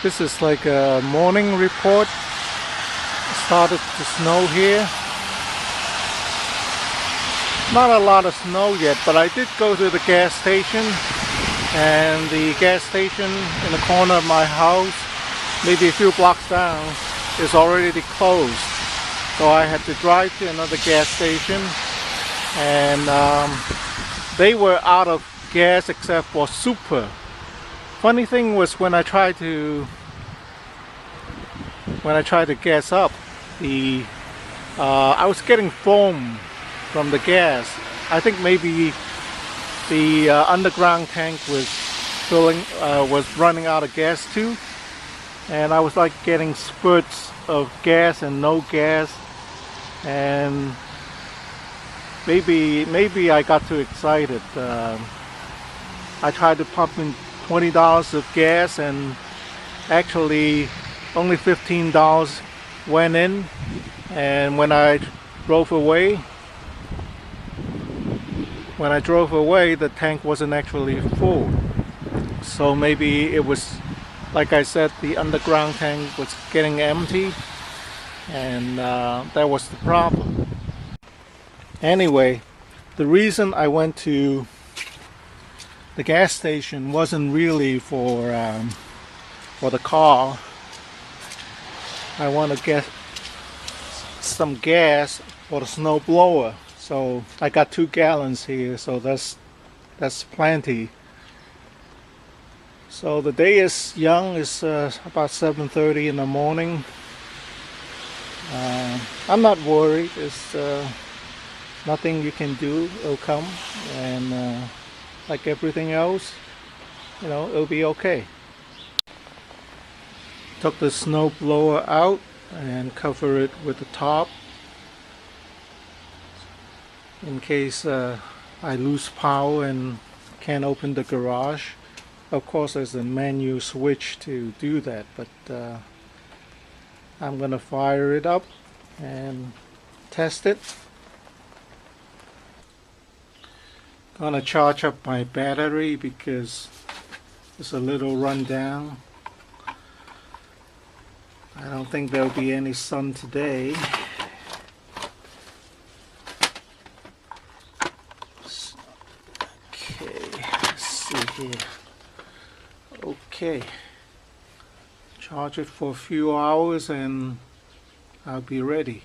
This is like a morning report. It started to snow here. Not a lot of snow yet, but I did go to the gas station, and the gas station in the corner of my house, maybe a few blocks down, is already closed. So I had to drive to another gas station, and they were out of gas except for super. Funny thing was when I tried to gas up, I was getting foam from the gas. I think maybe the underground tank was running out of gas too, and I was like getting spurts of gas and no gas, and maybe I got too excited. I tried to pump in $20 of gas, and actually only $15 went in, and when I drove away, the tank wasn't actually full. So maybe it was, like I said, the underground tank was getting empty, and that was the problem. Anyway, the reason I went to the gas station wasn't really for the car. I want to get some gas for the snow blower. So I got 2 gallons here, so that's plenty. So the day is young. It's about 7:30 in the morning. I'm not worried. It's nothing you can do. It'll come, and like everything else, you know, it'll be okay. Took the snow blower out and cover it with the top in case I lose power and can't open the garage. Of course, there's a manual switch to do that, but I'm gonna fire it up and test it. Gonna charge up my battery because it's a little run down. I don't think there'll be any sun today. Okay, let's see here. Okay, charge it for a few hours and I'll be ready.